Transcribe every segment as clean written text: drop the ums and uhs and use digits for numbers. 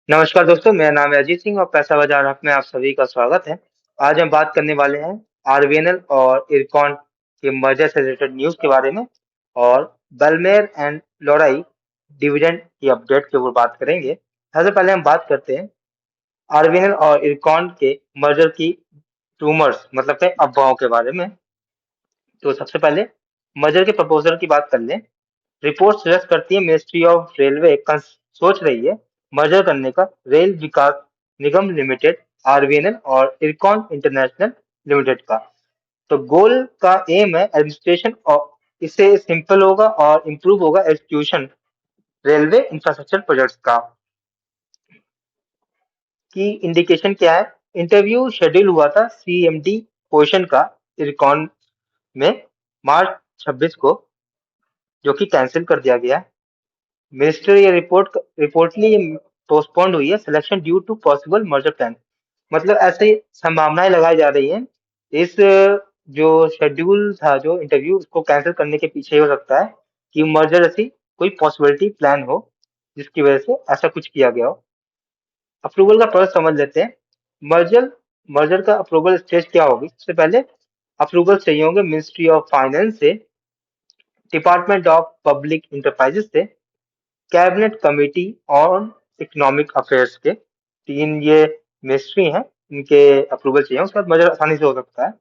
नमस्कार दोस्तों, मेरा नाम है अजीत सिंह और पैसा बाजार हक में आप सभी का स्वागत है। आज हम बात करने वाले हैं आरवीएनएल और इरकॉन के मर्जर से रिलेटेड न्यूज़ के बारे में और बलमेर एंड लोराई डिविडेंड की अपडेट के ऊपर बात करेंगे। सबसे पहले हम बात करते हैं आरवीएनएल और इरकॉन के मर्जर की रूमर्स मतलब के अफवाहों के बारे में। तो सबसे पहले मर्जर के प्रपोजल की बात कर लें। रिपोर्ट सजेस्ट करती है मिनिस्ट्री ऑफ रेलवे सोच रही है मर्जर करने का रेल विकास निगम लिमिटेड आरवीएनएल और इरकॉन इंटरनेशनल लिमिटेड का। तो गोल का एम है एडमिनिस्ट्रेशन और इससे सिंपल होगा और इम्प्रूव होगा एग्जीक्यूशन रेलवे इंफ्रास्ट्रक्चर प्रोजेक्ट्स का। की इंडिकेशन क्या है? इंटरव्यू शेड्यूल हुआ था सीएमडी पोजीशन का इरकॉन में मार्च 26 को, जो कि कैंसिल कर दिया गया। मिनिस्टर ये रिपोर्टली पोस्टपोन्ड हुई है selection due to possible merger plan. मतलब ऐसे संभावनाएं लगाई जा रही हैं। इस जो शेड्यूल था जो इंटरव्यू उसको कैंसिल करने के पीछे हो सकता है कि मर्जर ऐसी कोई पॉसिबिलिटी प्लान हो जिसकी वजह से ऐसा कुछ किया गया हो। अप्रूवल का प्रोसेस समझ लेते हैं। मर्जर मर्जर का अप्रूवल स्टेज क्या होगी? सबसे पहले अप्रूवल चाहिए होंगे मिनिस्ट्री ऑफ फाइनेंस से, डिपार्टमेंट ऑफ पब्लिक इंटरप्राइजेस से, cabinet committee on economic affairs के। तीन ये मिनिस्ट्री हैं, इनके अप्रूवल चाहिए, उसके बाद मर्जर आसानी से हो सकता है।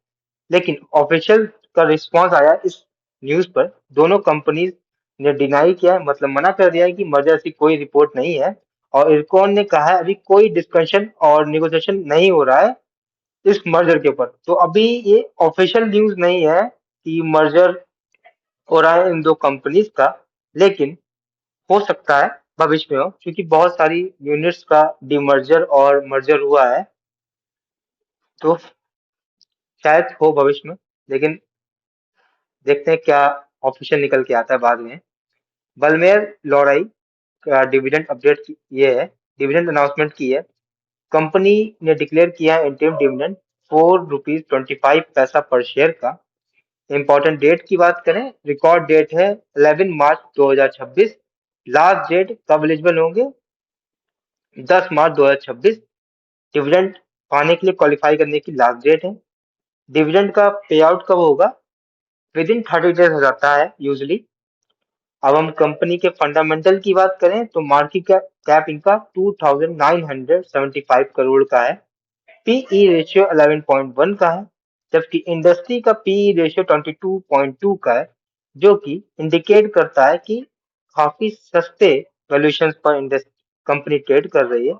लेकिन ऑफिशियल का रिस्पांस आया इस न्यूज पर, दोनों कंपनीज ने डिनाई किया है, मतलब मना कर दिया है कि मर्जर ऐसी कोई रिपोर्ट नहीं है। और इरकॉन ने कहा है अभी कोई डिस्कशन और निगोशिएशन नहीं हो रहा है इस मर्जर के ऊपर। तो अभी ये ऑफिशियल न्यूज नहीं है कि मर्जर हो रहा है इन दो कंपनीज का, लेकिन हो सकता है भविष्य में हो, क्योंकि बहुत सारी यूनिट्स का डिमर्जर और मर्जर हुआ है। तो शायद हो भविष्य में, लेकिन देखते हैं क्या ऑफिशियल निकल के आता है बाद में। बलमेर लॉराई का डिविडेंड अपडेट ये है, डिविडेंड अनाउंसमेंट की है। कंपनी ने डिक्लेयर किया है इंटीरिम डिविडेंड ₹4.25 पर शेयर का। इंपॉर्टेंट डेट की बात करें, रिकॉर्ड डेट है 11 मार्च 2026। लास्ट डेट कब एलिजिबल होंगे? 10 मार्च 2026 डिविडेंड पाने के लिए क्वालिफाई करने की लास्ट डेट है। डिविडेंड का पे आउट कब होगा? विद इन 30 डेज हो जाता है यूजली। अब हम कंपनी के फंडामेंटल की बात करें तो मार्केट कैप इनका 2975 करोड़ का है। पीई रेशियो 11.1 का है, जबकि इंडस्ट्री का पीई रेशियो 22.2 का है, जो कि इंडिकेट करता है कि काफी सस्ते वैल्यूएशन पर इंडस्ट्री कंपनी ट्रेड कर रही है।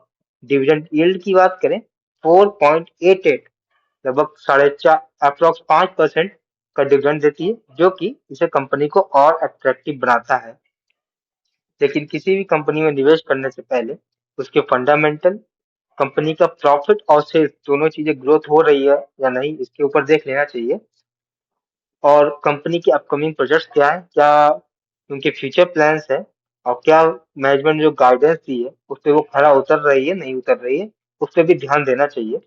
डिविडेंड यील्ड की बात करें 4.88, लगभग 4.5 अप्रोक्स 5% का डिविडेंड देती है, जो कि इसे कंपनी को और अट्रैक्टिव बनाता है। लेकिन किसी भी कंपनी में निवेश करने से पहले उसके फंडामेंटल, कंपनी का प्रॉफिट और सेल्स दोनों चीजें ग्रोथ हो रही है या नहीं, इसके ऊपर देख लेना चाहिए। और कंपनी की अपकमिंग प्रोजेक्ट्स क्या है, क्या उनके फ्यूचर प्लान्स है, और क्या मैनेजमेंट ने जो गाइडेंस दी है उस पर वो खरा उतर रही है नहीं उतर रही है, उस पर भी ध्यान देना चाहिए।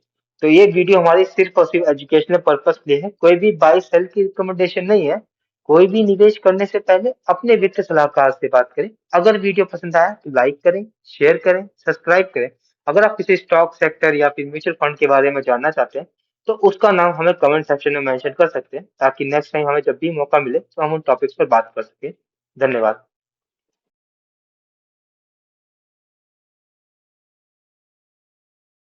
तो ये वीडियो हमारी सिर्फ और सिर्फ एजुकेशनल पर्पस के लिए है, कोई भी बाई सेल की रिकमेंडेशन नहीं है। कोई भी निवेश करने से पहले अपने वित्त सलाहकार से बात करें। अगर वीडियो पसंद आया तो लाइक करें, शेयर करें, सब्सक्राइब करें। अगर आप किसी स्टॉक सेक्टर या फिर म्यूचुअल फंड के बारे में जानना चाहते हैं तो उसका नाम हमें कमेंट सेक्शन में मेंशन कर सकते हैं, ताकि नेक्स्ट टाइम हमें जब भी मौका मिले तो हम उन टॉपिक्स पर बात कर सकें। धन्यवाद।